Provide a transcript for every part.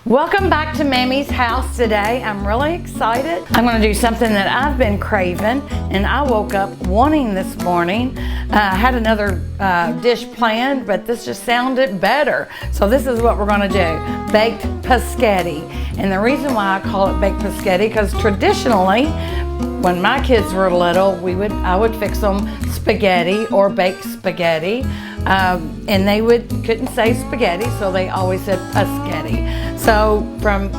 Welcome back to Mammy's house today. I'm really excited. I'm going to do something that I've been craving and I woke up wanting this morning. I had another dish planned, but this just sounded better. So this is what we're going to do, baked pescetti. And the reason why I call it baked pescetti, because traditionally when my kids were little, I would fix them spaghetti or baked spaghetti. And they couldn't say spaghetti, so they always said pescetti. So from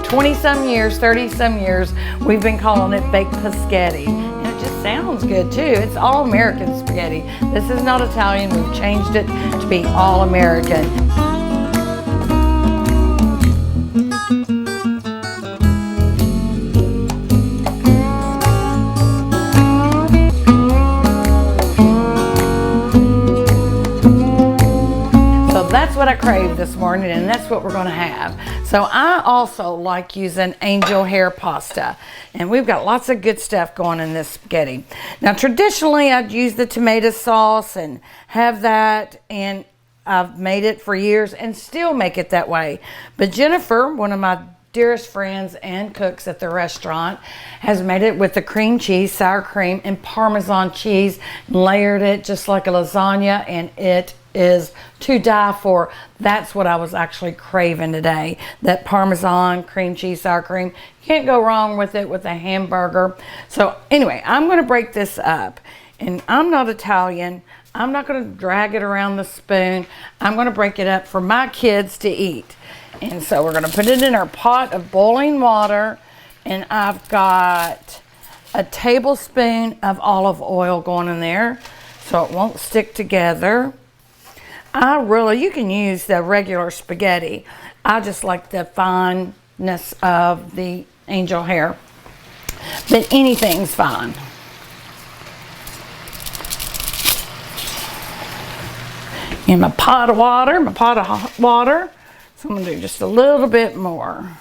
20 some years, 30 some years, we've been calling it baked pescetti. And it just sounds good too. It's all American spaghetti. This is not Italian. We've changed it to be all American. That's what I craved this morning, and that's what we're going to have. So I also like using angel hair pasta, and we've got lots of good stuff going in this spaghetti. Now traditionally I'd use the tomato sauce and have that, and I've made it for years and still make it that way. But Jennifer, one of my dearest friends and cooks at the restaurant, has made it with the cream cheese, sour cream, and Parmesan cheese, and layered it just like a lasagna, and it is to die for. That's what I was actually craving today, that Parmesan, cream cheese, sour cream. You can't go wrong with it with a hamburger. So anyway, I'm going to break this up, and I'm not Italian. I'm not going to drag it around the spoon. I'm going to break it up for my kids to eat. And so we're going to put it in our pot of boiling water, and I've got a tablespoon of olive oil going in there so it won't stick together. You can use the regular spaghetti. I just like the fineness of the angel hair, but anything's fine. In my pot of hot water. So I'm going to do just a little bit more.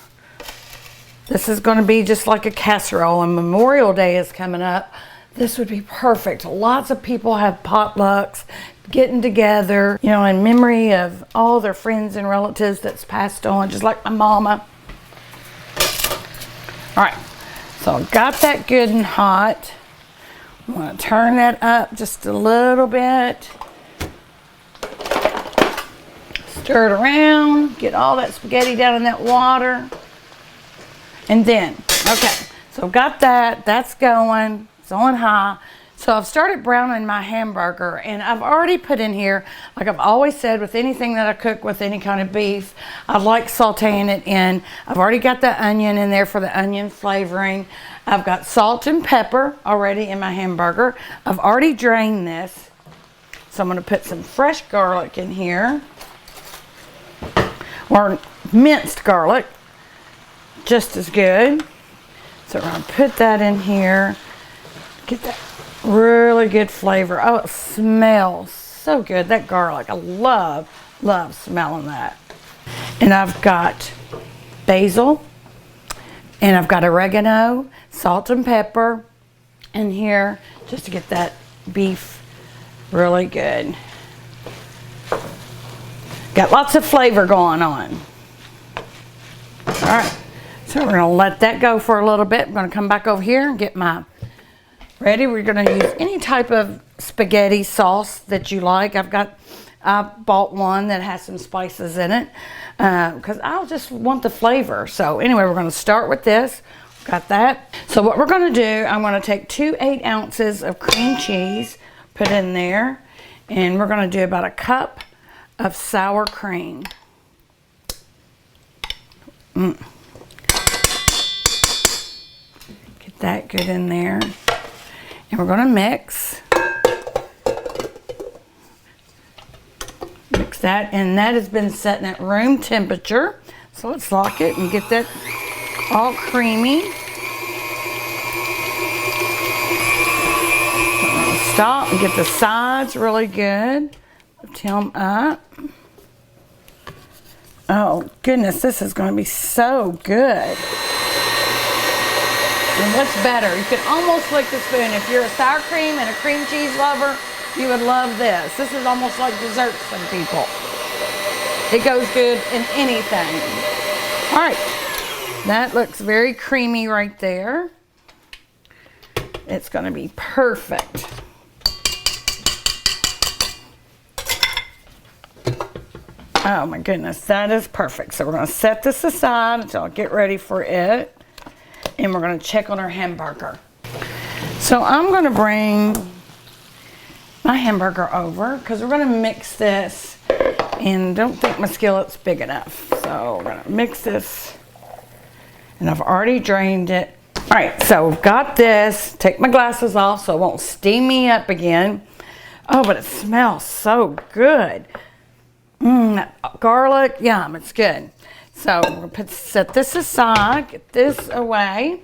This is going to be just like a casserole, and Memorial Day is coming up. This would be perfect. Lots of people have potlucks, getting together, in memory of all their friends and relatives that's passed on, just like my mama. All right, so I've got that good and hot. I'm going to turn that up just a little bit. Stir it around, get all that spaghetti down in that water. And then, okay, so I've got that's going, it's on high. So I've started browning my hamburger, and I've already put in here, like I've always said with anything that I cook with any kind of beef, I like sauteing it in. I've already got the onion in there for the onion flavoring. I've got salt and pepper already in my hamburger. I've already drained this. So I'm gonna put some fresh garlic in here, or minced garlic, just as good. So we're gonna put that in here, get that really good flavor. Oh, it smells so good, that garlic. I love smelling that. And I've got basil, and I've got oregano, salt and pepper in here, just to get that beef really good. Got lots of flavor going on. All right, so we're gonna let that go for a little bit. I'm gonna come back over here and get my ready. We're gonna use any type of spaghetti sauce that you like. I bought one that has some spices in it because I'll just want the flavor. So anyway, we're gonna start with this. Got that. So what we're gonna do, I'm gonna take 2 8 ounces of cream cheese, put in there, and we're gonna do about a cup of sour cream. Get that good in there. And we're going to mix that, and that has been setting at room temperature. So let's lock it and get that all creamy. Stop and get the sides really good. Lift them up. Oh goodness, this is going to be so good. And what's better, you can almost lick the spoon. If you're a sour cream and a cream cheese lover, you would love this. This is almost like dessert for some people. It goes good in anything. All right, that looks very creamy right there. It's going to be perfect. Oh my goodness, that is perfect. So we're going to set this aside until I get ready for it. And we're going to check on our hamburger. So I'm going to bring my hamburger over because we're going to mix this. And don't think my skillet's big enough. So we're going to mix this. And I've already drained it. All right, so we've got this. Take my glasses off so it won't steam me up again. Oh, but it smells so good. That garlic, yum, it's good. So we're going to set this aside, get this away.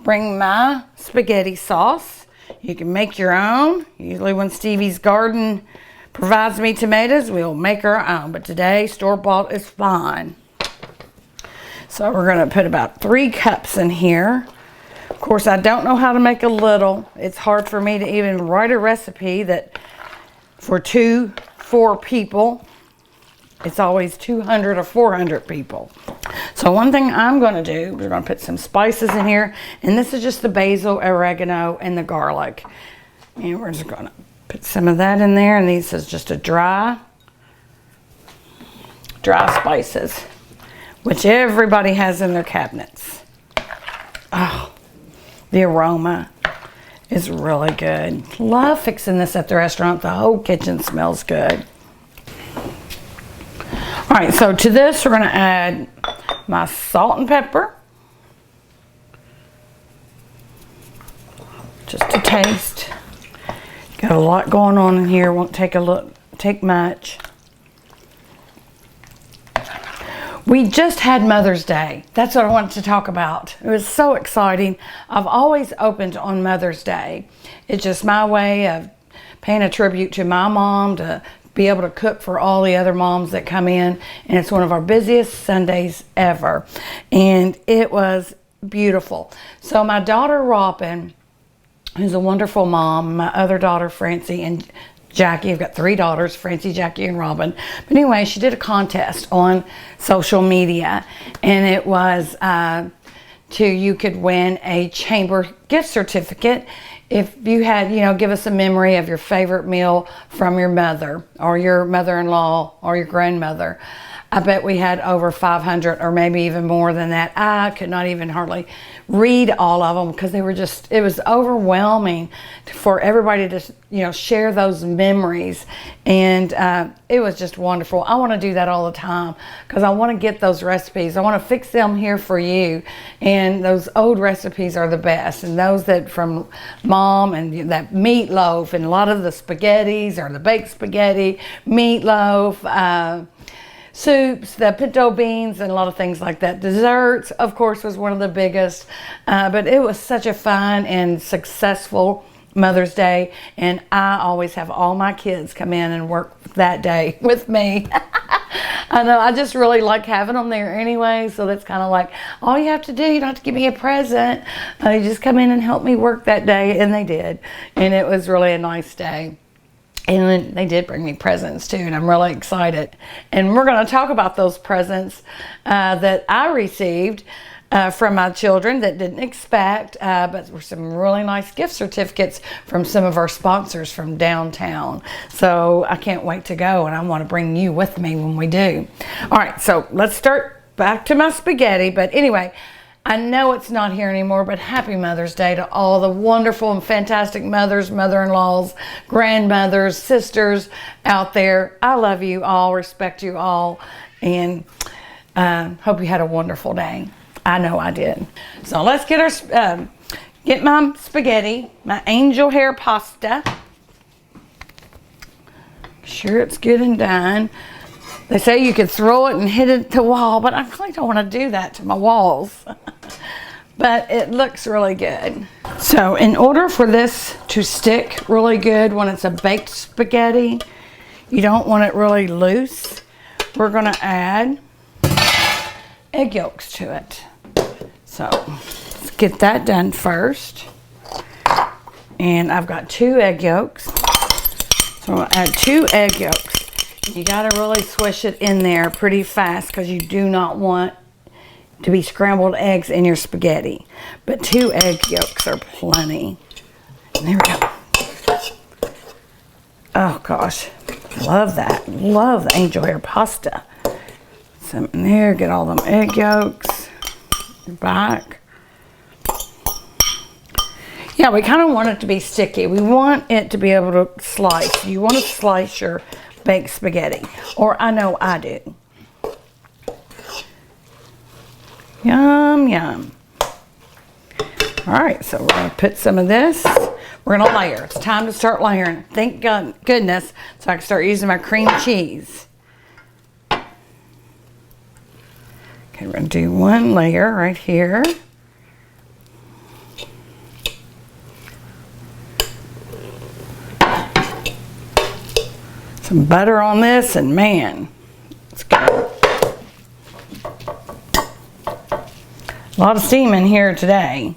Bring my spaghetti sauce. You can make your own. Usually when Stevie's garden provides me tomatoes, we'll make our own. But today, store-bought is fine. So we're going to put about 3 cups in here. Of course, I don't know how to make a little. It's hard for me to even write a recipe that for 4 people. It's always 200 or 400 people. So one thing I'm going to do, we're going to put some spices in here. And this is just the basil, oregano, and the garlic. And we're just going to put some of that in there. And this is just a dry spices, which everybody has in their cabinets. Oh, the aroma is really good. Love fixing this at the restaurant. The whole kitchen smells good. All right, so to this, we're going to add my salt and pepper. Just a taste. Got a lot going on in here. Won't take much. We just had Mother's Day. That's what I wanted to talk about. It was so exciting. I've always opened on Mother's Day. It's just my way of paying a tribute to my mom, to be able to cook for all the other moms that come in. And it's one of our busiest Sundays ever. And it was beautiful. So my daughter Robin, who's a wonderful mom, my other daughter Francie and Jackie, I've got 3 daughters, Francie, Jackie, and Robin. But anyway, she did a contest on social media. And it was you could win a chamber gift certificate if you had, give us a memory of your favorite meal from your mother or your mother-in-law or your grandmother. I bet we had over 500 or maybe even more than that. I could not even hardly read all of them because they were just, it was overwhelming for everybody to, share those memories. And it was just wonderful. I want to do that all the time because I want to get those recipes. I want to fix them here for you. And those old recipes are the best. And those that from mom and that meatloaf and a lot of the spaghettis or the baked spaghetti, meatloaf, soups, the pinto beans, and a lot of things like that. Desserts, of course, was one of the biggest. But it was such a fun and successful Mother's Day. And I always have all my kids come in and work that day with me. I know, I just really like having them there anyway. So that's kind of like, all you have to do, you don't have to give me a present. You just come in and help me work that day. And they did. And it was really a nice day. And then they did bring me presents too, and I'm really excited. And we're going to talk about those presents that I received from my children that didn't expect, but were some really nice gift certificates from some of our sponsors from downtown. So I can't wait to go, and I want to bring you with me when we do. All right, so let's start back to my spaghetti. But anyway, I know it's not here anymore, but happy Mother's Day to all the wonderful and fantastic mothers, mother-in-laws, grandmothers, sisters out there. I love you all, respect you all, and hope you had a wonderful day. I know I did. So let's get my spaghetti, my angel hair pasta. Sure it's good and done. They say you could throw it and hit it to the wall, but I really don't want to do that to my walls. But it looks really good. So in order for this to stick really good when it's a baked spaghetti, you don't want it really loose. We're going to add egg yolks to it. So let's get that done first. And I've got 2 egg yolks. So I'm going to add 2 egg yolks. You got to really swish it in there pretty fast because you do not want to be scrambled eggs in your spaghetti. But 2 egg yolks are plenty. And there we go. Oh gosh, love that. Love the angel hair pasta. Some in there, get all them egg yolks back. Yeah, we kind of want it to be sticky. We want it to be able to slice. You want to slice your baked spaghetti, or I know I do. Yum, yum. All right, so we're going to put some of this. We're going to layer. It's time to start layering. Thank goodness, so I can start using my cream cheese. Okay, we're going to do 1 layer right here. Some butter on this, and man, it's good. A lot of steam in here today.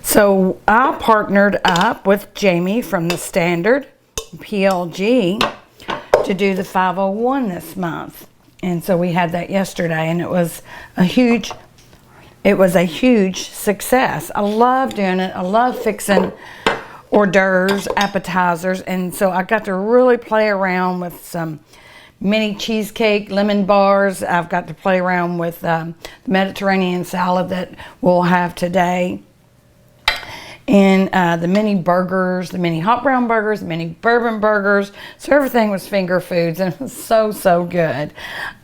So I partnered up with Jamie from the Standard PLG to do the 501 this month. And so we had that yesterday, and it was a huge success. I love doing it. I love fixing hors d'oeuvres, appetizers, and so I got to really play around with some mini cheesecake, lemon bars. I've got to play around with the Mediterranean salad that we'll have today. And the mini burgers, the mini hot brown burgers, the mini bourbon burgers. So everything was finger foods, and it was so good.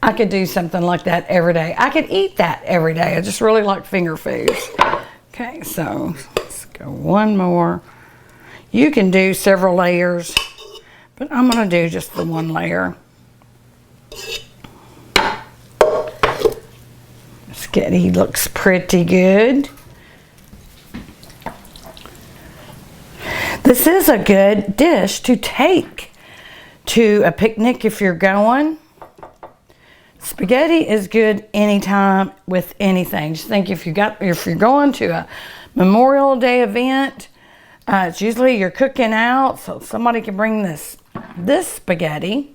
I could do something like that every day. I could eat that every day. I just really like finger foods. Okay, so let's go 1 more. You can do several layers, but I'm going to do just the 1 layer. Spaghetti looks pretty good. This is a good dish to take to a picnic if you're going. Spaghetti is good anytime with anything. Just think if you're going to a Memorial Day event, it's usually you're cooking out, so somebody can bring this spaghetti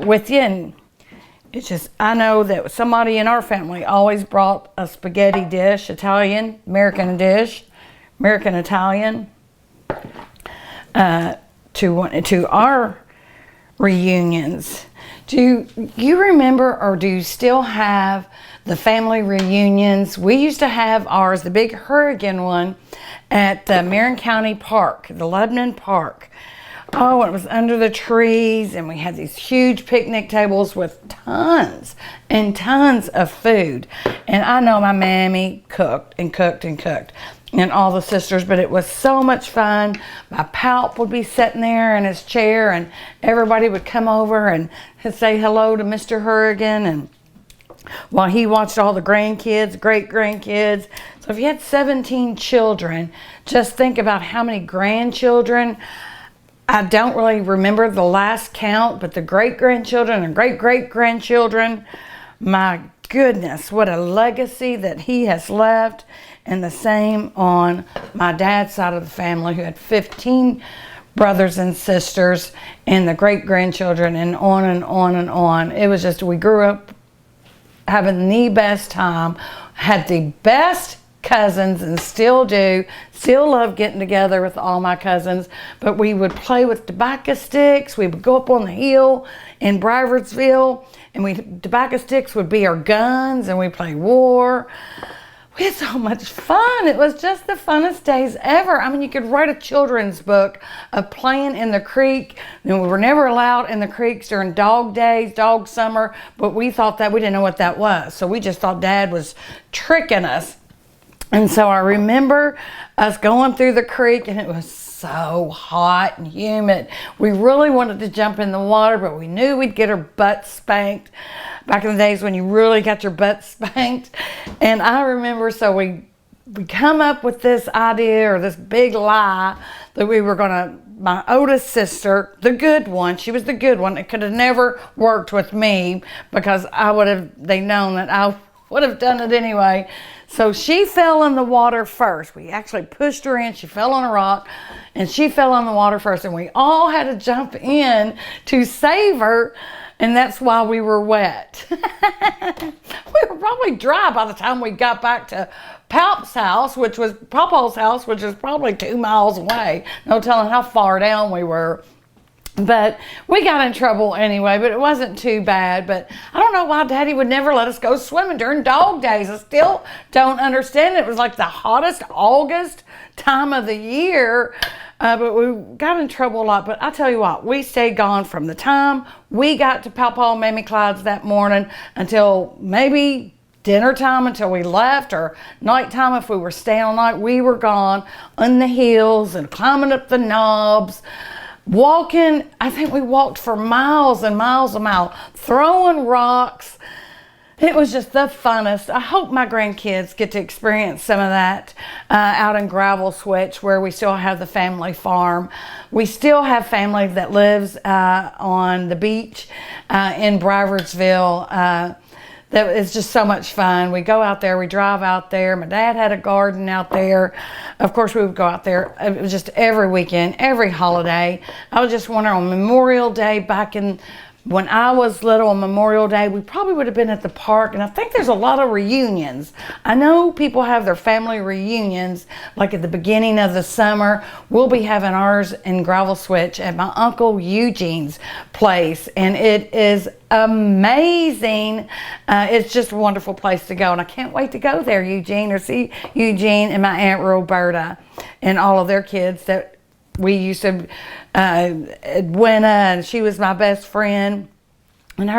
with you, and it's just, I know that somebody in our family always brought a spaghetti dish, American Italian, to our reunions. Do you remember, or do you still have the family reunions? We used to have ours, the big Hurricane one, at the Marion County Park, the Lebanon Park. Oh, it was under the trees, and we had these huge picnic tables with tons and tons of food. And I know my Mammy cooked and cooked and cooked, and all the sisters, but it was so much fun. My Palp would be sitting there in his chair, and everybody would come over and say hello to Mr. Hurricane, and while he watched all the grandkids, great-grandkids. So if you had 17 children, just think about how many grandchildren. I don't really remember the last count, but the great-grandchildren and great-great-grandchildren, my goodness, what a legacy that he has left. And the same on my dad's side of the family, who had 15 brothers and sisters, and the great-grandchildren, and on and on and on. It was just, we grew up having the best time, had the best cousins, and still do. Still love getting together with all my cousins. But we would play with tobacco sticks. We would go up on the hill in Briardsville, and tobacco sticks would be our guns, and we'd play war. We had so much fun. It was just the funnest days ever. I mean, you could write a children's book of playing in the creek. And we were never allowed in the creeks during dog days, dog summer, but we thought that, we didn't know what that was. So we just thought Dad was tricking us. And so I remember us going through the creek, and it was so hot and humid. We really wanted to jump in the water, but we knew we'd get our butts spanked. Back in the days when you really got your butt spanked. And I remember, so we come up with this idea, or this big lie, that we were gonna, my oldest sister, the good one, she was the good one. It could have never worked with me, because they known that I would have done it anyway. So she fell in the water first. We actually pushed her in. She fell on a rock and she fell in the water first. And we all had to jump in to save her. And that's why we were wet. We were probably dry by the time we got back to Papa's house, which was probably 2 miles away. No telling how far down we were. But we got in trouble anyway, but it wasn't too bad. But I don't know why Daddy would never let us go swimming during dog days. I still don't understand it. It was like the hottest August time of the year. But we got in trouble a lot. But I tell you what, we stayed gone from the time we got to Papa and Mammy Clyde's that morning until maybe dinner time, until we left, or nighttime if we were staying all night. We were gone on the hills and climbing up the knobs. Walking, I think we walked for miles and miles and miles, throwing rocks. It was just the funnest. I hope my grandkids get to experience some of that out in Gravel Switch, where we still have the family farm. We still have family that lives on the beach in Brivardsville. That is just so much fun. We go out there, we drive out there. My dad had a garden out there. Of course, we would go out there. It was just every weekend, every holiday. I was just wondering, on Memorial Day back in when I was little, on Memorial Day, we probably would have been at the park. And I think there's a lot of reunions. I know people have their family reunions, like at the beginning of the summer. We'll be having ours in Gravel Switch at my Uncle Eugene's place. And it is amazing. It's just a wonderful place to go. And I can't wait to go there, Eugene, or see Eugene and my Aunt Roberta and all of their kids that we used to, Edwina, and she was my best friend, and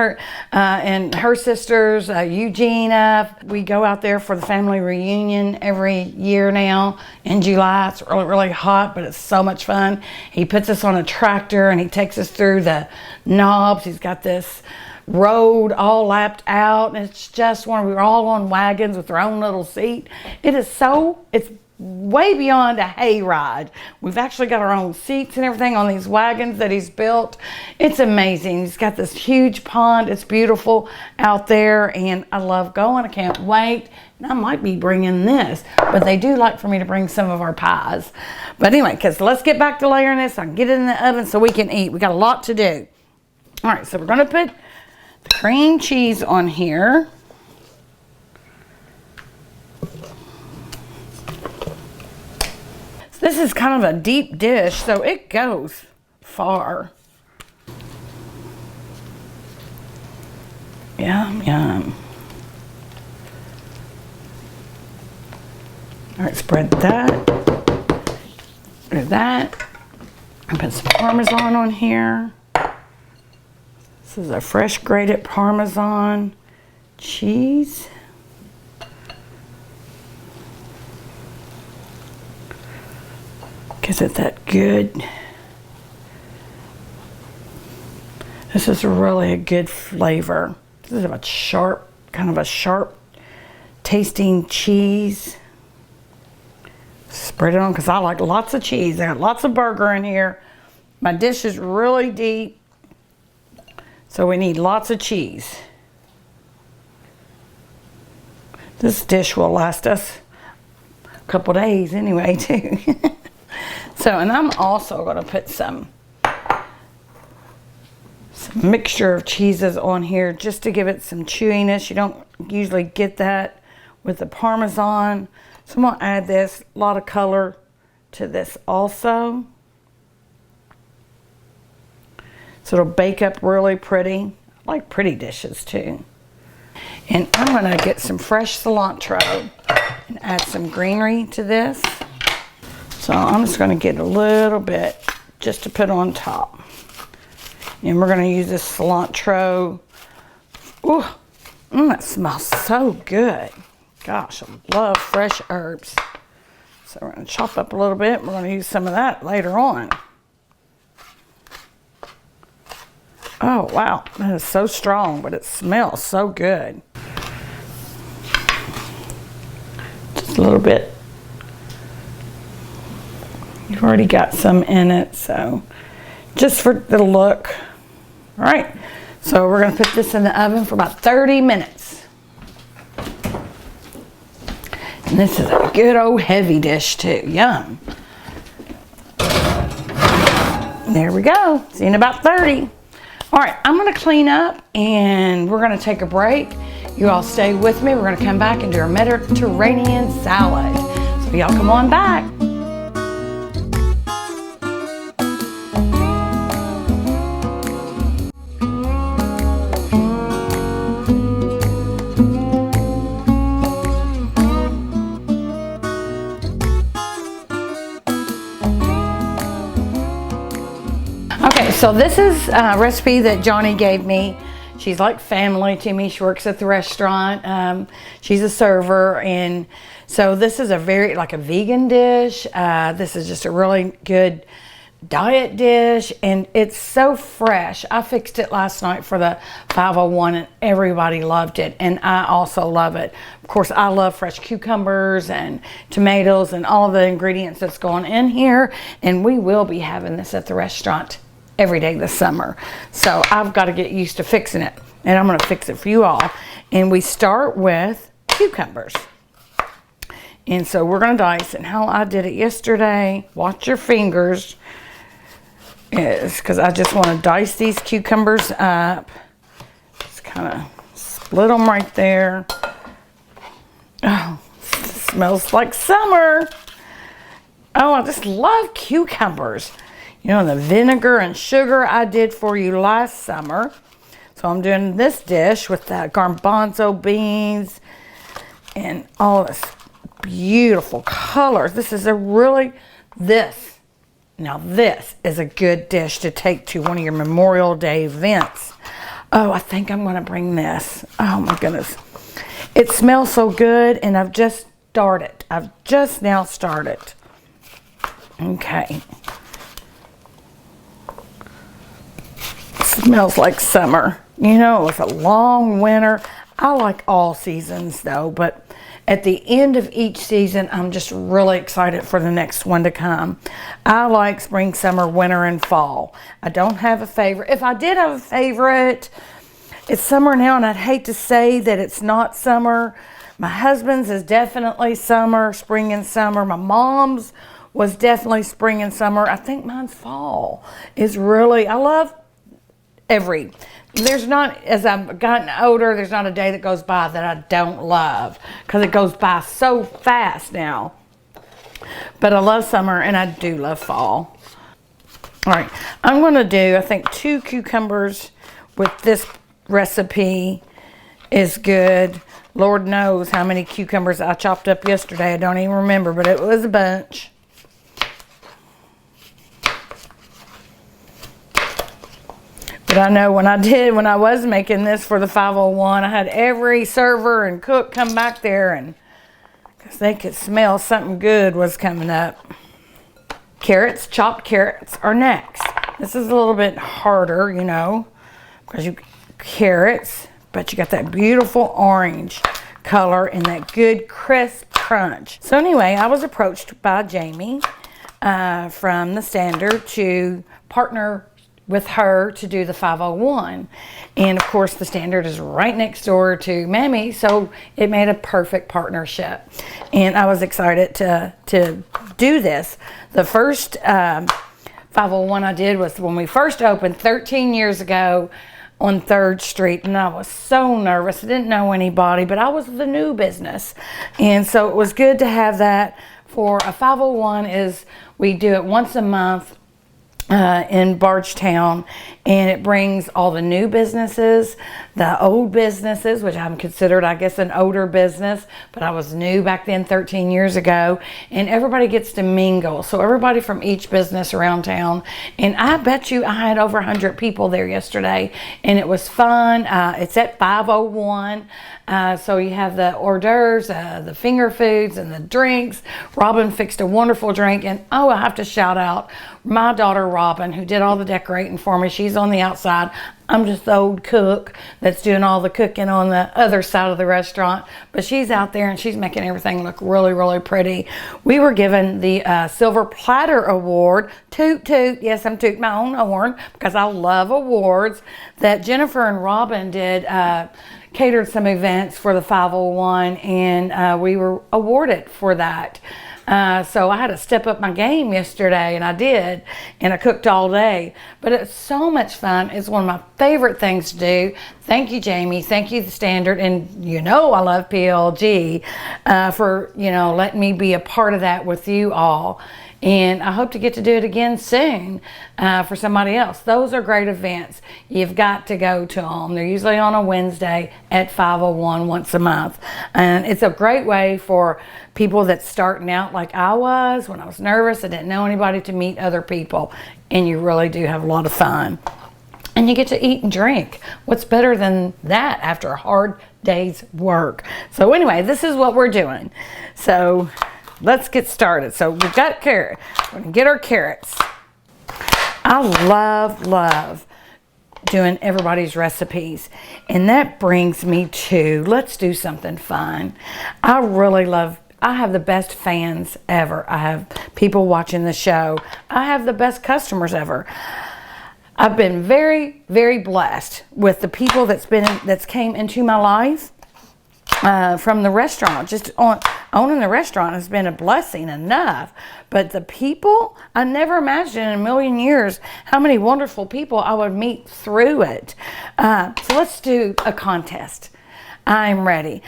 her sisters, Eugenia. We go out there for the family reunion every year now in July. It's really, really hot, but it's so much fun. He puts us on a tractor and he takes us through the knobs. He's got this road all lapped out, and it's just one. We were all on wagons with our own little seat. It's way beyond a hayride. We've actually got our own seats and everything on these wagons that he's built. It's amazing. He's got this huge pond. It's beautiful out there, and I love going. I can't wait. And I might be bringing this, but they do like for me to bring some of our pies. But anyway, because let's get back to layering this. I can get it in the oven so we can eat. We got a lot to do. All right, so we're going to put the cream cheese on here. This is kind of a deep dish, so it goes far. Yum, yum. All right, spread that. Do that. I put some Parmesan on here. This is a fresh grated Parmesan cheese. Gives it that good. This is really a good flavor. This is a sharp, kind of a sharp tasting cheese. Spread it on because I like lots of cheese. I got lots of burger in here. My dish is really deep, so we need lots of cheese. This dish will last us a couple days anyway, too. So, and I'm also going to put some mixture of cheeses on here just to give it some chewiness. You don't usually get that with the Parmesan. So I'm going to add this, a lot of color to this also. So it'll bake up really pretty. I like pretty dishes too. And I'm going to get some fresh cilantro and add some greenery to this. So I'm just going to get a little bit just to put on top. And we're going to use this cilantro. Ooh, that smells so good. Gosh, I love fresh herbs. So we're going to chop up a little bit. We're going to use some of that later on. Oh, wow. That is so strong, but it smells so good. Just a little bit. You've already got some in it, so just for the look. All right, so we're going to put this in the oven for about 30 minutes. This is a good old heavy dish too. Yum. There we go. See you in about 30. All right, I'm gonna clean up and we're gonna take a break. You all stay with me. We're gonna come back and do our Mediterranean salad. So y'all come on back. Okay, so this is a recipe that Johnny gave me. She's like family to me. She works at the restaurant. She's a server, and so this is a like a vegan dish. This is just a really good diet dish, and it's so fresh. I fixed it last night for the 501 and everybody loved it, and I also love it. Of course, I love fresh cucumbers and tomatoes and all of the ingredients that's going in here, and we will be having this at the restaurant every day this summer. So I've got to get used to fixing it, and I'm going to fix it for you all. And we start with cucumbers. And so we're going to dice, and how I did it yesterday, watch your fingers, is because I just want to dice these cucumbers up. Just kind of split them right there. Oh, smells like summer. Oh, I just love cucumbers. You know, the vinegar and sugar I did for you last summer. So I'm doing this dish with the garbanzo beans and all this beautiful colors. This is now this is a good dish to take to one of your Memorial Day events. Oh, I think I'm going to bring this. Oh my goodness. It smells so good, and I've just started. I've just now started. Okay. Smells like summer. You know, it's a long winter. I like all seasons though, but at the end of each season, I'm just really excited for the next one to come. I like spring, summer, winter, and fall. I don't have a favorite. If I did have a favorite, it's summer now, and I'd hate to say that it's not summer. My husband's is definitely summer, spring and summer. My mom's was definitely spring and summer. I think mine's fall. I love there's not, as I've gotten older, there's not a day that goes by that I don't love, because it goes by so fast now. But I love summer, and I do love fall. All right, I'm going to do, I think, 2 cucumbers with this recipe is good. Lord knows how many cucumbers I chopped up yesterday. I don't even remember, but it was a bunch. But I know when I was making this for the 501, I had every server and cook come back there, and because they could smell something good was coming up. Carrots, chopped carrots are next. This is a little bit harder, you know, because carrots, but you got that beautiful orange color and that good crisp crunch. So anyway, I was approached by Jamie from the Standard to partner with her to do the 501, and of course the Standard is right next door to Mammy, so it made a perfect partnership, and I was excited to do this. The first 501 I did was when we first opened 13 years ago on 3rd Street, and I was so nervous. I didn't know anybody, but I was the new business, and so it was good to have that. For a 501 is we do it once a month in Bardstown, and it brings all the new businesses, the old businesses, which I'm considered, I guess, an older business, but I was new back then 13 years ago, and everybody gets to mingle. So everybody from each business around town, and I bet you I had over 100 people there yesterday, and it was fun. It's at 501. So you have the hors d'oeuvres, the finger foods, and the drinks. Robin fixed a wonderful drink, and oh, I have to shout out my daughter Robin, who did all the decorating for me. She's on the outside. I'm just the old cook that's doing all the cooking on the other side of the restaurant. But she's out there and she's making everything look really, really pretty. We were given the Silver Platter Award. Toot, toot. Yes, I'm tooting my own horn because I love awards. That Jennifer and Robin did catered some events for the 501, and we were awarded for that. So I had to step up my game yesterday, and I did, and I cooked all day. But it's so much fun. It's one of my favorite things to do. Thank you, Jamie. Thank you, The Standard. And you know I love PLG for, you know, letting me be a part of that with you all. And I hope to get to do it again soon for somebody else. Those are great events. You've got to go to them. They're usually on a Wednesday at 501 once a month. And it's a great way for people that's starting out like I was when I was nervous. I didn't know anybody, to meet other people. And you really do have a lot of fun. And you get to eat and drink. What's better than that after a hard day's work? So anyway, this is what we're doing. So let's get started. So we've got carrot. We're gonna get our carrots. I love doing everybody's recipes. And that brings me to, let's do something fun. I have the best fans ever. I have people watching the show. I have the best customers ever. I've been very, very blessed with the people that's came into my life from the restaurant. Just owning the restaurant has been a blessing enough. But the people, I never imagined in a million years how many wonderful people I would meet through it. So let's do a contest. I'm ready.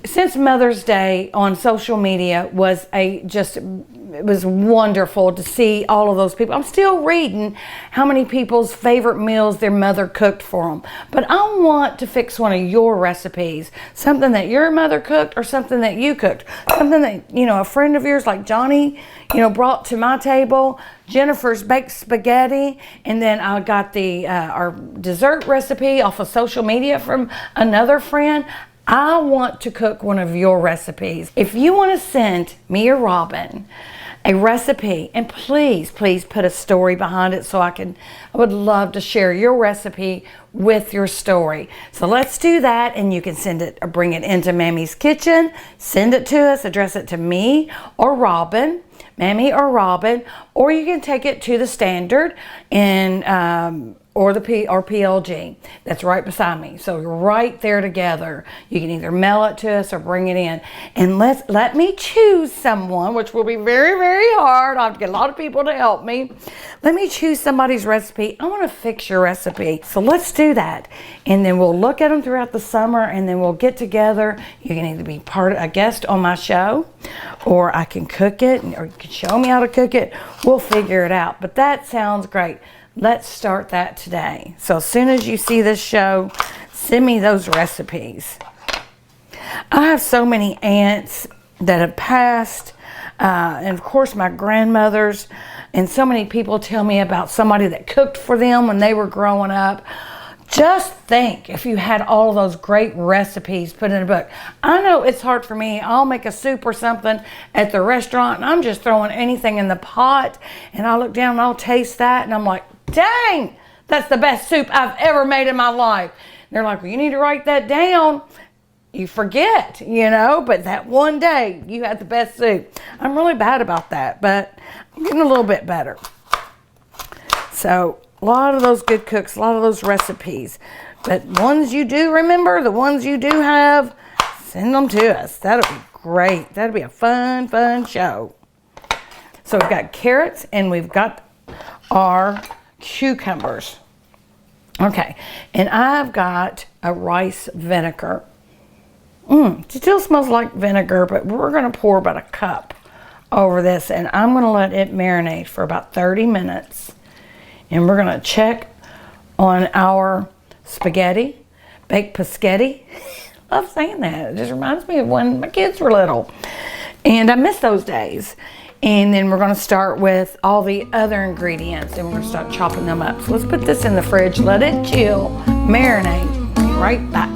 Since Mother's Day on social media was it was wonderful to see all of those people. I'm still reading how many people's favorite meals their mother cooked for them. But I want to fix one of your recipes. Something that your mother cooked or something that you cooked. Something that, you know, a friend of yours like Johnny, you know, brought to my table. Jennifer's baked spaghetti. And then I got the our dessert recipe off of social media from another friend. I want to cook one of your recipes. If you want to send me or Robin a recipe, and please put a story behind it so I would love to share your recipe with your story. So let's do that, and you can send it or bring it into Mammy's Kitchen. Send it to us, address it to me or Robin, Mammy or Robin, or you can take it to the Standard and or PLG that's right beside me. So you're right there together. You can either mail it to us or bring it in. And let me choose someone, which will be very, very hard. I'll have to get a lot of people to help me. Let me choose somebody's recipe. I want to fix your recipe. So let's do that. And then we'll look at them throughout the summer, and then we'll get together. You can either be a guest on my show, or I can cook it, or you can show me how to cook it. We'll figure it out. But that sounds great. Let's start that today. So as soon as you see this show, send me those recipes. I have so many aunts that have passed, and of course my grandmothers, and so many people tell me about somebody that cooked for them when they were growing up. Just think if you had all of those great recipes put in a book. I know it's hard for me. I'll make a soup or something at the restaurant, and I'm just throwing anything in the pot, and I'll look down and I'll taste that, and I'm like, dang, that's the best soup I've ever made in my life. And they're like, well, you need to write that down. You forget, you know, but that one day you had the best soup. I'm really bad about that, but I'm getting a little bit better. So a lot of those good cooks, a lot of those recipes. But ones you do remember, the ones you do have, send them to us. That'll be great. That'll be a fun show. So we've got carrots and we've got our cucumbers. Okay, and I've got a rice vinegar. It still smells like vinegar, but we're going to pour about a cup over this, and I'm going to let it marinate for about 30 minutes. And we're going to check on our spaghetti, baked paschetti. Love saying that. It just reminds me of when my kids were little. And I miss those days. And then we're going to start with all the other ingredients, and we're going to start chopping them up. So let's put this in the fridge, let it chill, marinate. Be right back.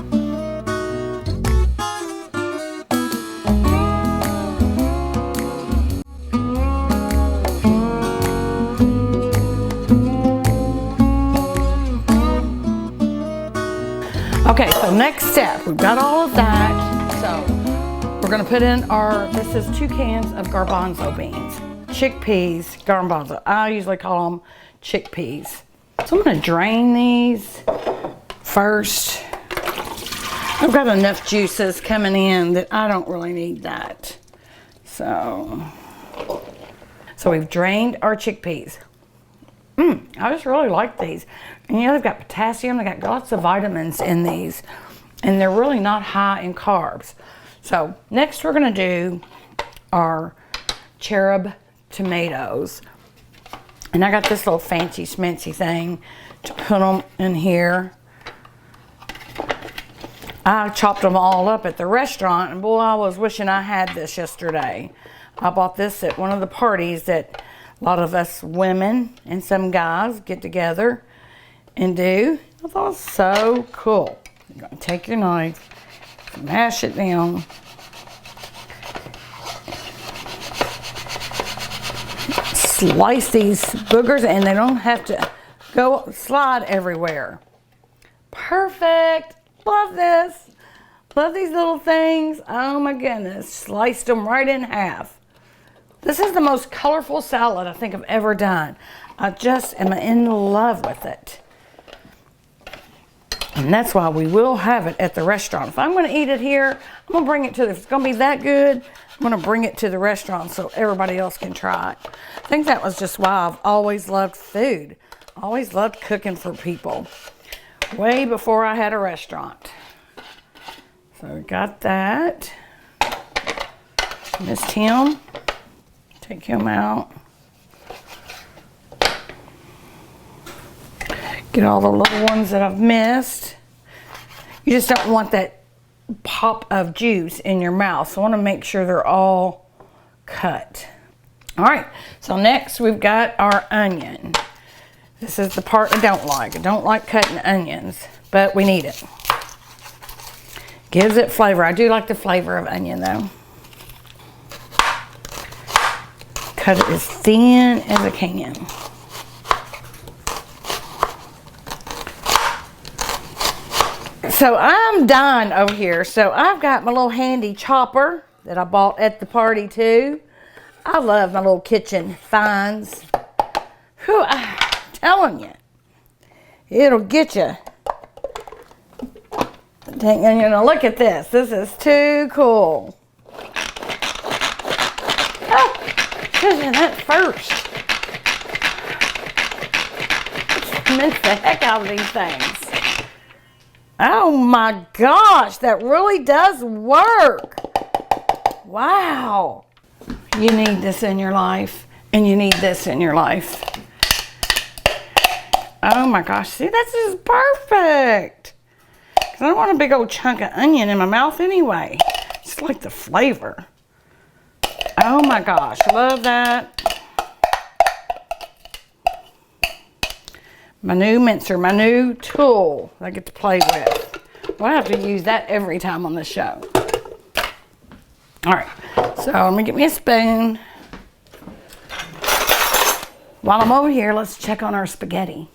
Okay, so next step, we've got all of that. So we're gonna put in this is 2 cans of garbanzo beans. Chickpeas, garbanzo. I usually call them chickpeas. So I'm gonna drain these first. I've got enough juices coming in that I don't really need that. So we've drained our chickpeas. I just really like these. And you know, they've got potassium, they've got lots of vitamins in these. And they're really not high in carbs. So next we're gonna do our cherub tomatoes. And I got this little fancy schmancy thing to put them in here. I chopped them all up at the restaurant, and boy, I was wishing I had this yesterday. I bought this at one of the parties that a lot of us women and some guys get together and do. I thought it was so cool. You're gonna take your knife, mash it down. Slice these boogers, and they don't have to go slide everywhere. Perfect. Love this. Love these little things. Oh my goodness. Sliced them right in half. This is the most colorful salad I think I've ever done. I just am in love with it. And that's why we will have it at the restaurant. If I'm going to eat it here, I'm going to bring it to if it's going to be that good, I'm going to bring it to the restaurant so everybody else can try it. I think that was just why I've always loved food. Always loved cooking for people. Way before I had a restaurant. So we got that. Missed him. Take him out. Get all the little ones that I've missed. You just don't want that pop of juice in your mouth. So I want to make sure they're all cut. All right, so next we've got our onion. This is the part I don't like. I don't like cutting onions, but we need it. Gives it flavor. I do like the flavor of onion though. Cut it as thin as I can. So I'm done over here. So I've got my little handy chopper that I bought at the party too. I love my little kitchen finds. Whew, I'm telling you, it'll get you. And you know, look at this. This is too cool. Oh, should have done that first. Mince the heck out of these things. Oh my gosh, that really does work. Wow. You need this in your life, and you need this in your life. Oh my gosh, see, this is perfect. I don't want a big old chunk of onion in my mouth anyway. Just like the flavor. Oh my gosh, love that. My new mincer, my new tool I get to play with. Well, I have to use that every time on the show. All right, so let me get me a spoon. While I'm over here, let's check on our spaghetti.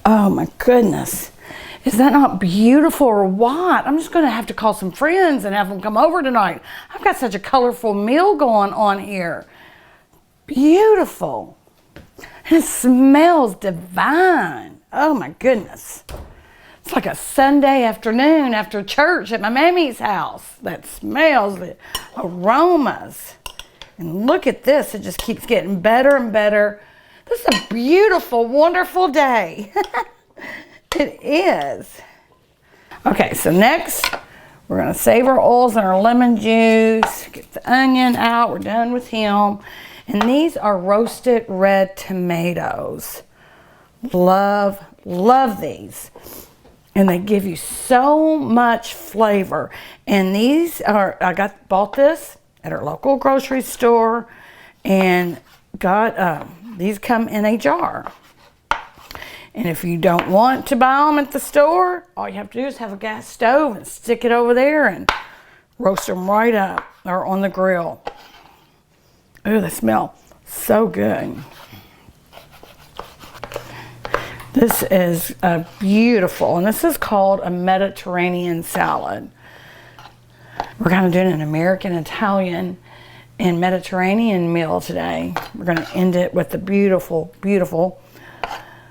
Oh my goodness. Is that not beautiful or what? I'm just going to have to call some friends and have them come over tonight. I've got such a colorful meal going on here. Beautiful. And it smells divine. Oh my goodness. It's like a Sunday afternoon after church at my Mammy's house. That smells, the aromas. And look at this. It just keeps getting better and better. This is a beautiful, wonderful day. It is. Okay, so next we're going to save our oils and our lemon juice. Get the onion out. We're done with him. And these are roasted red tomatoes. Love, love these. And they give you so much flavor. And these are, bought this at our local grocery store and got, these come in a jar. And if you don't want to buy them at the store, all you have to do is have a gas stove and stick it over there and roast them right up or on the grill. Oh, they smell so good. This is beautiful, and this is called a Mediterranean salad. We're kind of doing an American, Italian, and Mediterranean meal today. We're going to end it with the beautiful, beautiful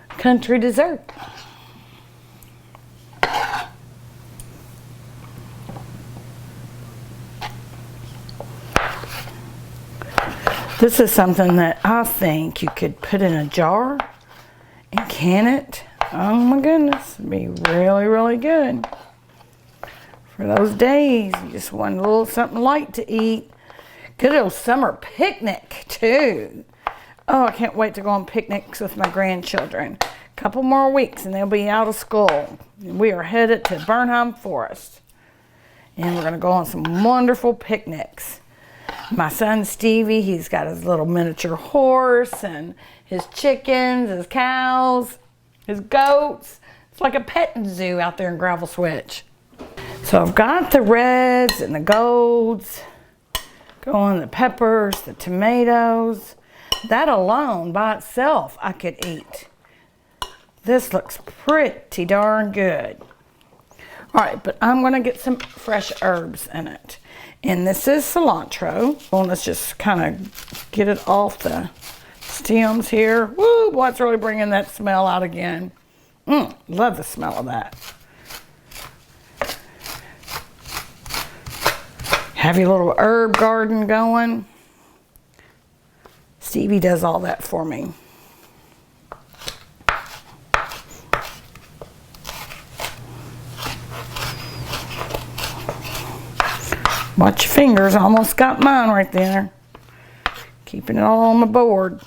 country dessert. This is something that I think you could put in a jar and can it. Oh my goodness, it'd be really, really good. For those days, you just want a little something light to eat. Good old summer picnic too. Oh, I can't wait to go on picnics with my grandchildren. A couple more weeks and they'll be out of school. We are headed to Burnham Forest. And we're gonna go on some wonderful picnics. My son Stevie, he's got his little miniature horse and his chickens, his cows, his goats. It's like a petting zoo out there in Gravel Switch. So I've got the reds and the golds, going the peppers, the tomatoes. That alone by itself I could eat. This looks pretty darn good. All right, but I'm gonna get some fresh herbs in it. And this is cilantro. Well, let's just kind of get it off the stems here. Woo, boy, it's really bringing that smell out again. Love the smell of that. Have your little herb garden going. Stevie does all that for me. Watch your fingers, I almost got mine right there. Keeping it all on my board.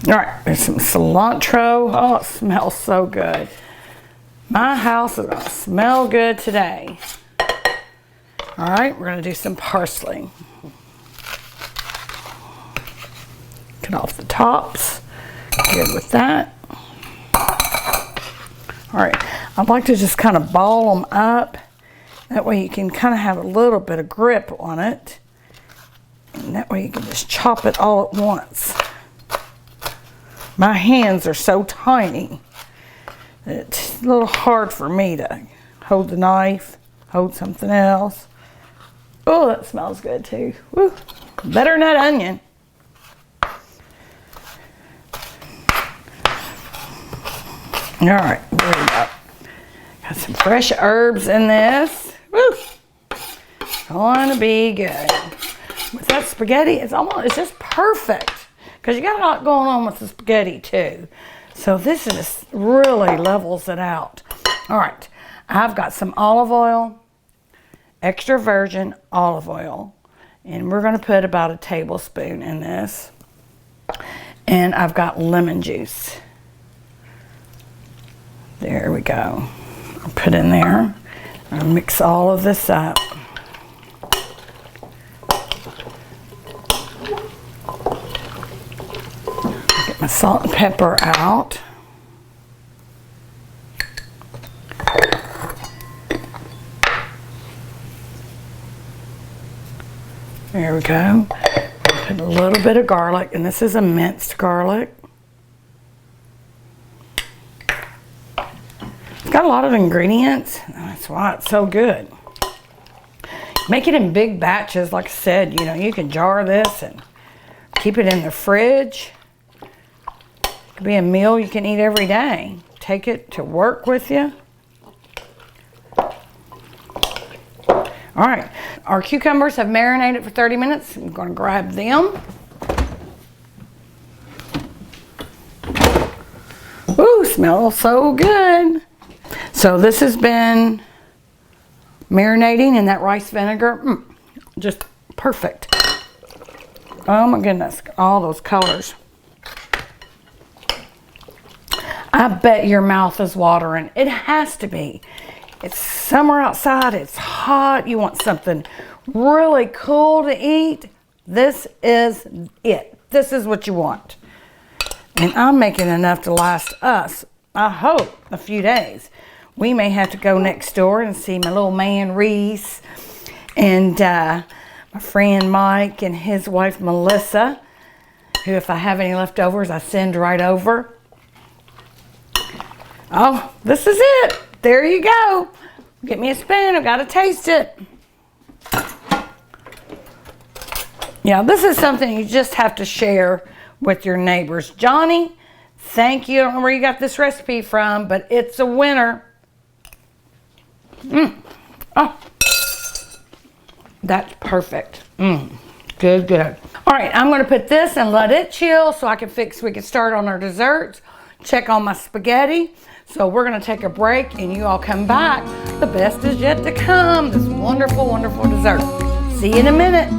All right, there's some cilantro. Oh, it smells so good. My house is gonna smell good today. All right, we're gonna do some parsley. Cut off the tops. Good with that. All right, I'd like to just kind of ball them up. That way you can kind of have a little bit of grip on it. And that way you can just chop it all at once. My hands are so tiny that it's a little hard for me to hold the knife, hold something else. Oh, that smells good too. Woo. Better than that onion. All right, there we go. Got some fresh herbs in this. Woo! Going to be good. With that spaghetti, it's just perfect. Because you got a lot going on with the spaghetti too. So this is really levels it out. All right, I've got some olive oil, extra virgin olive oil. And we're going to put about a tablespoon in this. And I've got lemon juice. There we go. I'll put in there. I'll mix all of this up. Get my salt and pepper out. There we go. Put a little bit of garlic, and this is a minced garlic. It's got a lot of ingredients. That's why it's so good. Make it in big batches. Like I said, you know, you can jar this and keep it in the fridge. It could be a meal you can eat every day. Take it to work with you. All right, our cucumbers have marinated for 30 minutes. I'm going to grab them. Ooh, smells so good. So this has been marinating in that rice vinegar. Just perfect. Oh my goodness, all those colors. I bet your mouth is watering. It has to be. It's summer outside, it's hot, you want something really cool to eat. This is it. This is what you want. And I'm making enough to last us, I hope, a few days. We may have to go next door and see my little man Reese and my my friend Mike and his wife Melissa, who if I have any leftovers, I send right over. Oh, this is it. There you go. Get me a spoon. I've got to taste it. Yeah, this is something you just have to share with your neighbors. Johnny, thank you. I don't know where you got this recipe from, but it's a winner. Oh, that's perfect. Good, good. All right, I'm going to put this and let it chill so we can start on our desserts. Check on my spaghetti. So we're going to take a break and you all come back. The best is yet to come. This wonderful, wonderful dessert. See you in a minute.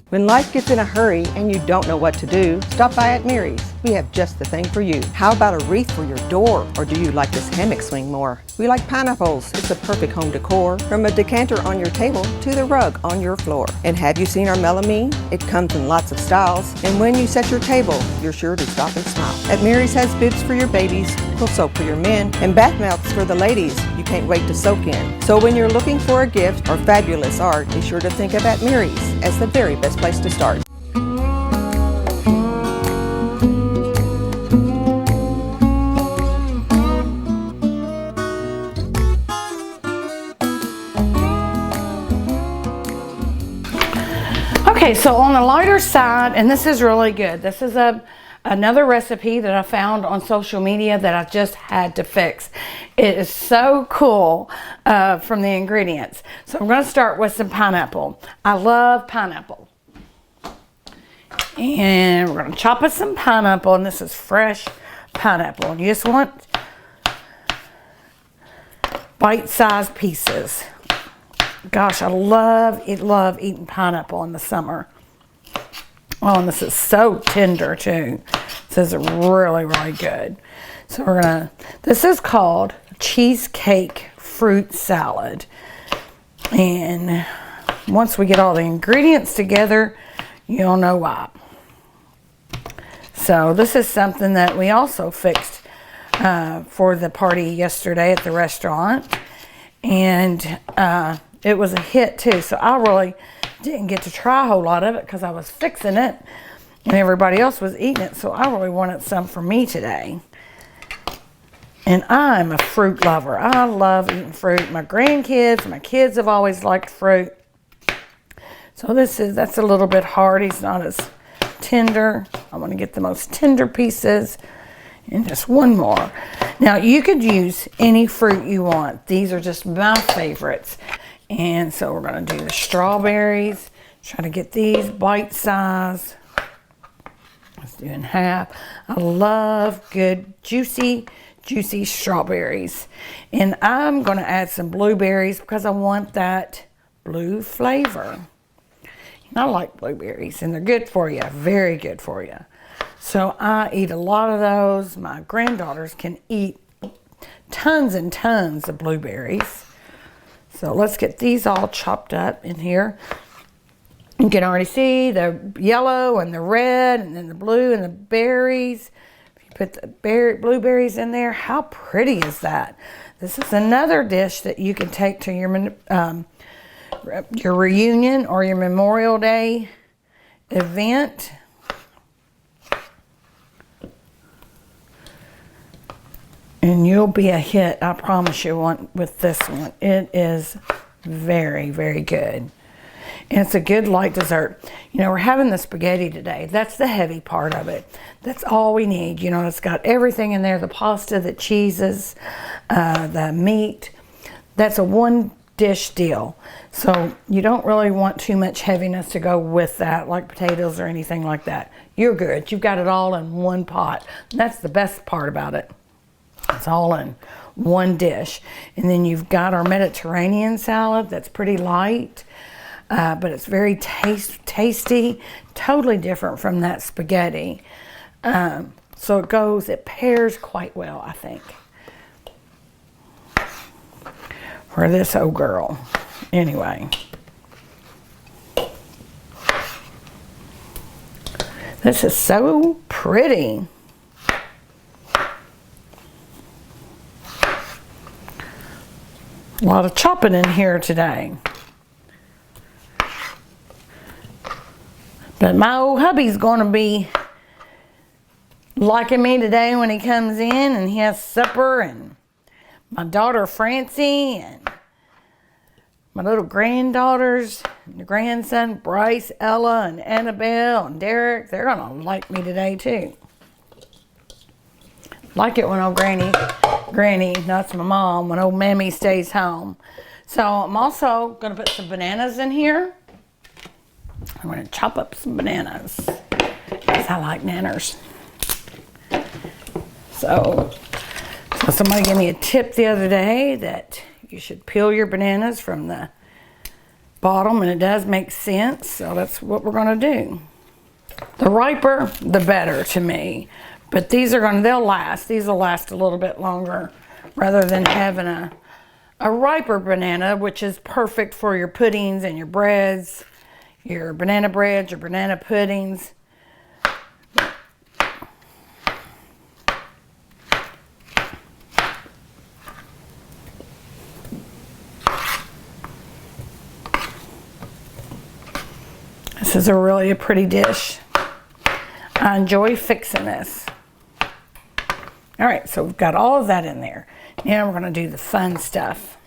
When life gets in a hurry and you don't know what to do, stop by at Mary's. We have just the thing for you. How about a wreath for your door? Or do you like this hammock swing more? We like pineapples. It's a perfect home decor. From a decanter on your table to the rug on your floor. And have you seen our melamine? It comes in lots of styles. And when you set your table, you're sure to stop and smile. At Mary's has bibs for your babies, cool soap for your men, and bath melts for the ladies you can't wait to soak in. So when you're looking for a gift or fabulous art, be sure to think of at Mary's as the very best place to start. Okay, so on the lighter side, and this is really good. This is another recipe that I found on social media that I just had to fix. It is so cool from the ingredients. So I'm going to start with some pineapple. I love pineapple. And we're going to chop up some pineapple, and this is fresh pineapple. And you just want bite-sized pieces. Gosh, I love eating pineapple in the summer. Oh, and this is so tender too. This is really, really good. So this is called cheesecake fruit salad. And once we get all the ingredients together, you'll know why. So this is something that we also fixed for the party yesterday at the restaurant. And it was a hit too. So I really didn't get to try a whole lot of it because I was fixing it and everybody else was eating it. So I really wanted some for me today. And I'm a fruit lover. I love eating fruit. My grandkids, my kids have always liked fruit. So that's a little bit hard. It's not as tender. I want to get the most tender pieces. And just one more. Now you could use any fruit you want. These are just my favorites. And so we're going to do the strawberries. Try to get these bite size. Let's do in half. I love good juicy strawberries. And I'm going to add some blueberries because I want that blue flavor. And I like blueberries and they're good for you. Very good for you. So I eat a lot of those. My granddaughters can eat tons and tons of blueberries. So let's get these all chopped up in here. You can already see the yellow and the red and then the blue and the berries. If you put the blueberries in there, how pretty is that? This is another dish that you can take to your reunion or your Memorial Day event. And you'll be a hit, I promise you, with this one. It is very, very good. And it's a good light dessert. You know, we're having the spaghetti today. That's the heavy part of it. That's all we need. You know, it's got everything in there. The pasta, the cheeses, the meat. That's a one dish deal. So you don't really want too much heaviness to go with that, like potatoes or anything like that. You're good. You've got it all in one pot. And that's the best part about it. It's all in one dish. And then you've got our Mediterranean salad that's pretty light, but it's very tasty, totally different from that spaghetti. So it pairs quite well, I think, for this old girl. Anyway, this is so pretty. A lot of chopping in here today. But my old hubby's going to be liking me today when he comes in and he has supper, and my daughter Francie and my little granddaughters, and the grandson Bryce, Ella, and Annabelle, and Derek. They're going to like me today too. Like it when old Granny, that's my mom, when old Mammy stays home. So I'm also going to put some bananas in here. I'm going to chop up some bananas because I like nanners. So somebody gave me a tip the other day that you should peel your bananas from the bottom, and it does make sense. So that's what we're going to do. The riper, the better to me. But these are they'll last. These will last a little bit longer rather than having a riper banana, which is perfect for your puddings and your breads. Your banana breads, your banana puddings. This is really a pretty dish. I enjoy fixing this. All right, so we've got all of that in there. Now we're going to do the fun stuff.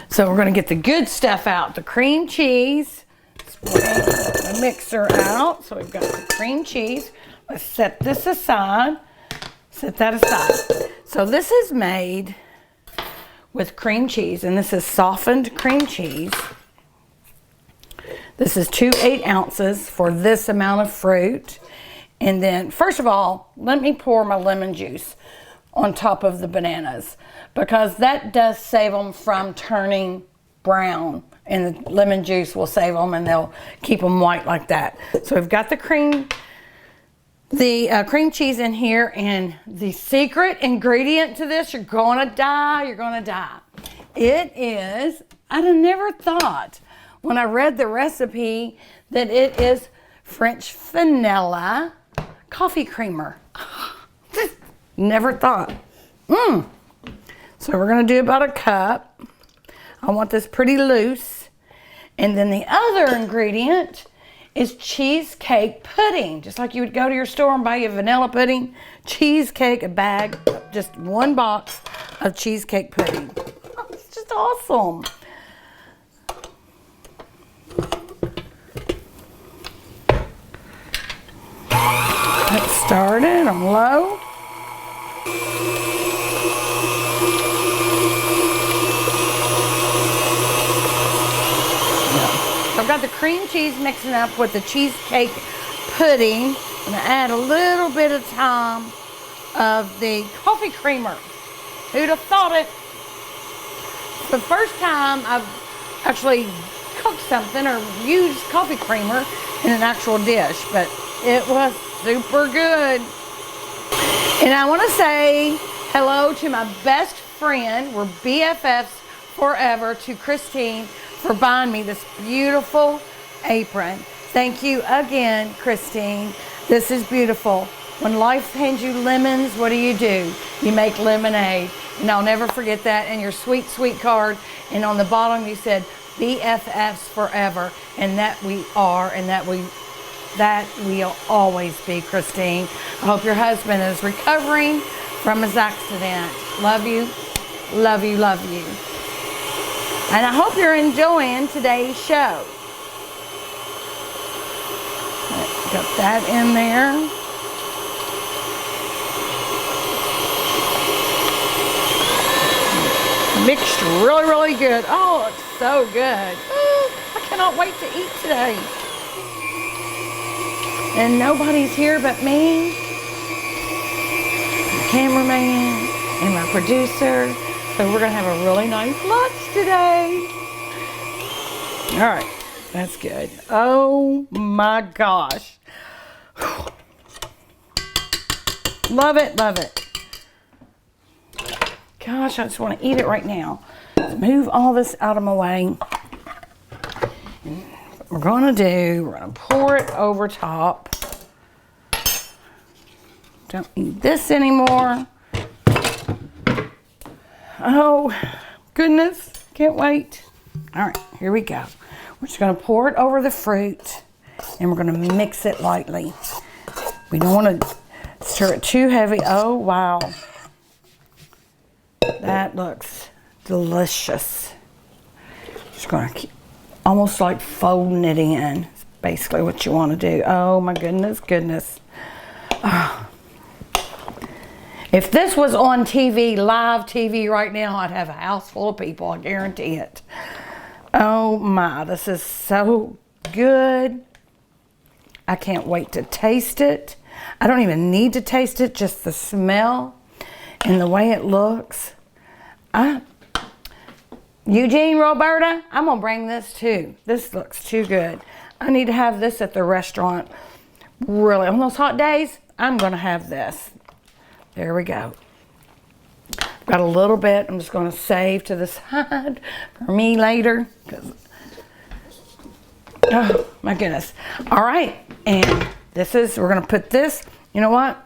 So we're going to get the good stuff out. The cream cheese. Spread the mixer out. So we've got the cream cheese. Let's set this aside. Set that aside. So this is made with cream cheese, and this is softened cream cheese. This is 2 8-ounces for this amount of fruit. And then, first of all, let me pour my lemon juice on top of the bananas, because that does save them from turning brown, and the lemon juice will save them and they'll keep them white like that. So we've got the cream cheese in here, and the secret ingredient to this, you're gonna die. It is, I'd have never thought when I read the recipe that it is French vanilla coffee creamer. Never thought. So we're going to do about a cup. I want this pretty loose. And then the other ingredient is cheesecake pudding. Just like you would go to your store and buy you vanilla pudding. Cheesecake, a bag, just 1 box of cheesecake pudding. Oh, it's just awesome. Let's start it on low. I've got the cream cheese mixing up with the cheesecake pudding. I'm going to add a little bit of time of the coffee creamer. Who'd have thought it? The first time I've actually cooked something or used coffee creamer in an actual dish, but it was super good. And I want to say hello to my best friend. We're BFFs forever, to Christine, for buying me this beautiful apron. Thank you again, Christine. This is beautiful. When life hands you lemons, what do? You make lemonade. And I'll never forget that. And your sweet, sweet card. And on the bottom you said BFFs forever. And that we are, and that we'll always be, Christine. I hope your husband is recovering from his accident. Love you, love you, love you. And I hope you're enjoying today's show. Got that in there. Mixed really, really good. Oh, it's so good. Oh, I cannot wait to eat today. And nobody's here but me, the cameraman, and my producer. So we're going to have a really nice lunch today. All right, that's good. Oh my gosh. Love it, love it. Gosh, I just want to eat it right now. Let's move all this out of my way. And what we're going to pour it over top. Don't need this anymore. Oh, goodness. Can't wait. All right, here we go. We're just going to pour it over the fruit, and we're going to mix it lightly. We don't want to stir it too heavy. Oh, wow. That looks delicious. Just going to keep almost like folding it in. It's basically what you want to do. Oh, my goodness, goodness. Oh. If this was on TV, live TV right now, I'd have a house full of people, I guarantee it. Oh my, this is so good. I can't wait to taste it. I don't even need to taste it, just the smell and the way it looks. Eugene, Roberta, I'm gonna bring this too. This looks too good. I need to have this at the restaurant. Really, on those hot days, I'm gonna have this. There we go. Got a little bit. I'm just going to save to the side for me later. Oh, my goodness. All right. And we're going to put this, you know what?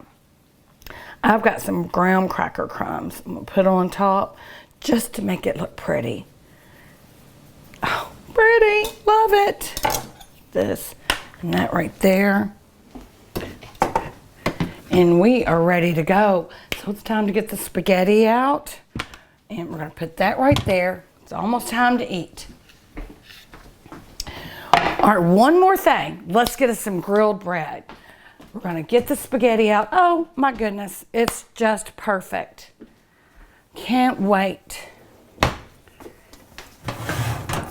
I've got some graham cracker crumbs. I'm going to put on top just to make it look pretty. Oh, pretty. Love it. This and that right there. And we are ready to go. So it's time to get the spaghetti out. And we're going to put that right there. It's almost time to eat. All right, one more thing. Let's get us some grilled bread. We're going to get the spaghetti out. Oh, my goodness. It's just perfect. Can't wait.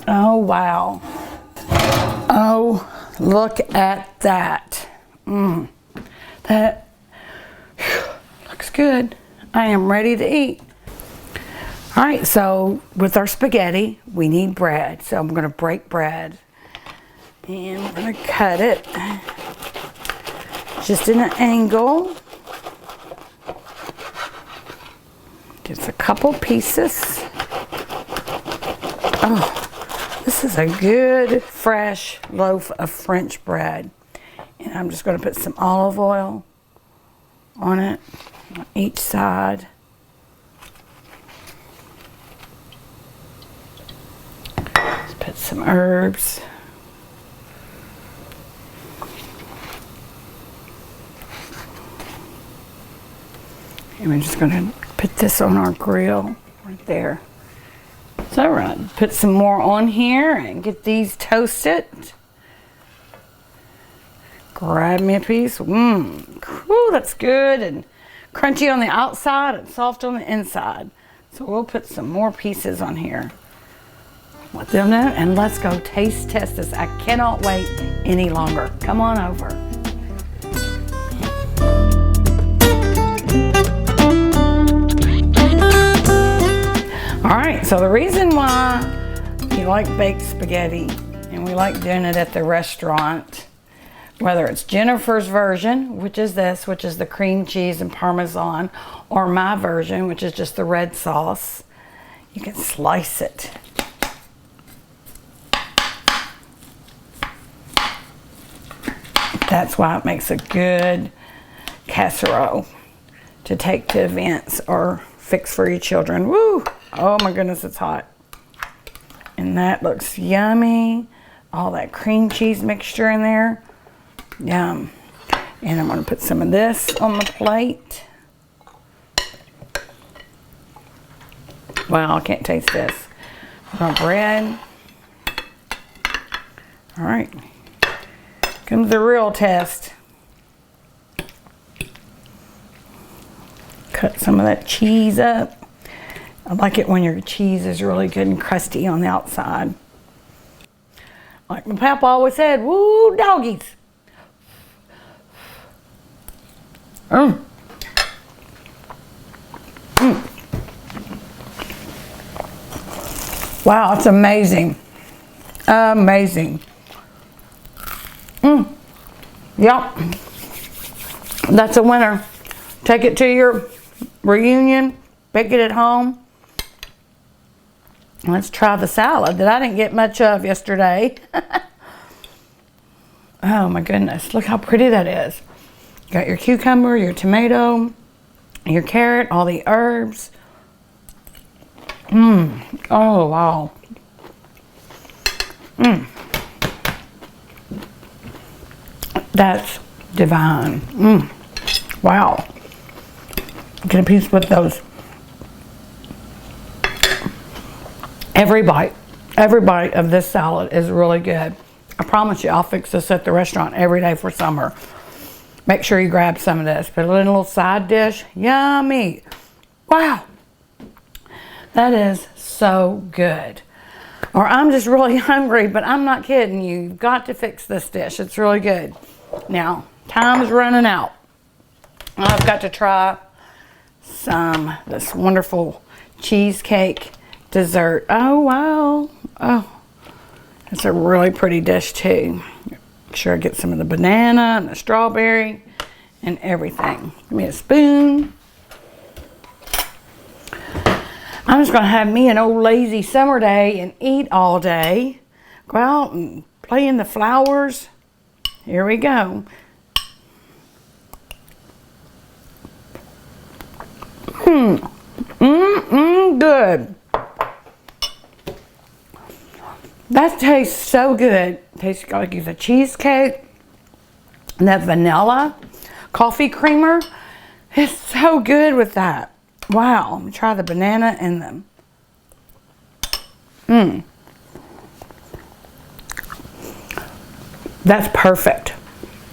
Oh, wow. Oh, look at that. That looks good. I am ready to eat. All right, so with our spaghetti, we need bread. So I'm going to break bread. And we're going to cut it just in an angle. Just a couple pieces. Oh, this is a good, fresh loaf of French bread. And I'm just going to put some olive oil on it, on each side. Let's put some herbs. And we're just going to put this on our grill right there. So we're going to put some more on here and get these toasted. Grab me a piece. Whew, that's good and crunchy on the outside and soft on the inside. So we'll put some more pieces on here. Let them know, and let's go taste test this. I cannot wait any longer. Come on over. All right, so the reason why you like baked spaghetti and we like doing it at the restaurant, whether it's Jennifer's version, which is this, which is the cream cheese and Parmesan, or my version, which is just the red sauce, you can slice it. That's why it makes a good casserole to take to events or fix for your children. Woo! Oh my goodness, it's hot. And that looks yummy. All that cream cheese mixture in there. Yum. And I'm going to put some of this on the plate. Wow, I can't taste this. Our bread. All right. Comes the real test. Cut some of that cheese up. I like it when your cheese is really good and crusty on the outside. Like my papa always said, woo, doggies. Wow, it's amazing. Amazing. Yep. That's a winner. Take it to your reunion, bake it at home. Let's try the salad that I didn't get much of yesterday. Oh my goodness, look how pretty that is. You got your cucumber, your tomato, your carrot, all the herbs. Oh, wow. That's divine. Wow. Get a piece with those. Every bite of this salad is really good. I promise you, I'll fix this at the restaurant every day for summer. Make sure you grab some of this. Put it in a little side dish. Yummy. Wow. That is so good. Or I'm just really hungry, but I'm not kidding you. You've got to fix this dish. It's really good. Now, time's running out. I've got to try this wonderful cheesecake dessert. Oh, wow. Oh, it's a really pretty dish too. Make sure I get some of the banana and the strawberry and everything. Give me a spoon. I'm just going to have me an old lazy summer day and eat all day. Go out and play in the flowers. Here we go. Good. That tastes so good. Tastes like the cheesecake and that vanilla coffee creamer. It's so good with that. Wow. Let me try the banana and the... That's perfect.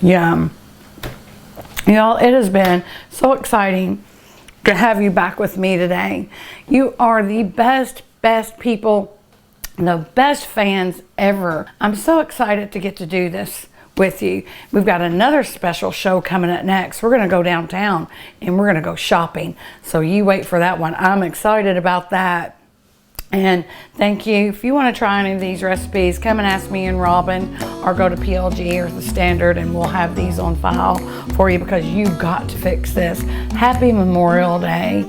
Yum. Y'all, it has been so exciting to have you back with me today. You are the best people, the best fans ever. I'm so excited to get to do this with you. We've got another special show coming up next. We're going to go downtown and we're going to go shopping. So you wait for that one. I'm excited about that. And thank you. If you want to try any of these recipes, come and ask me and Robin, or go to PLG or the Standard, and we'll have these on file for you, because you've got to fix this. Happy Memorial Day,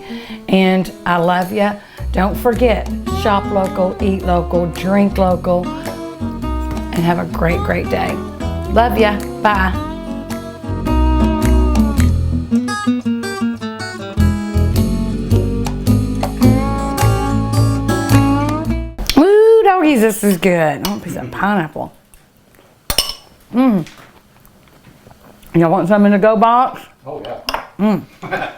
and I love you. Don't forget, shop local, eat local, drink local, and have a great day. Love ya. Bye. This is good. I want a piece of pineapple. Y'all want some in the go box? Oh, yeah.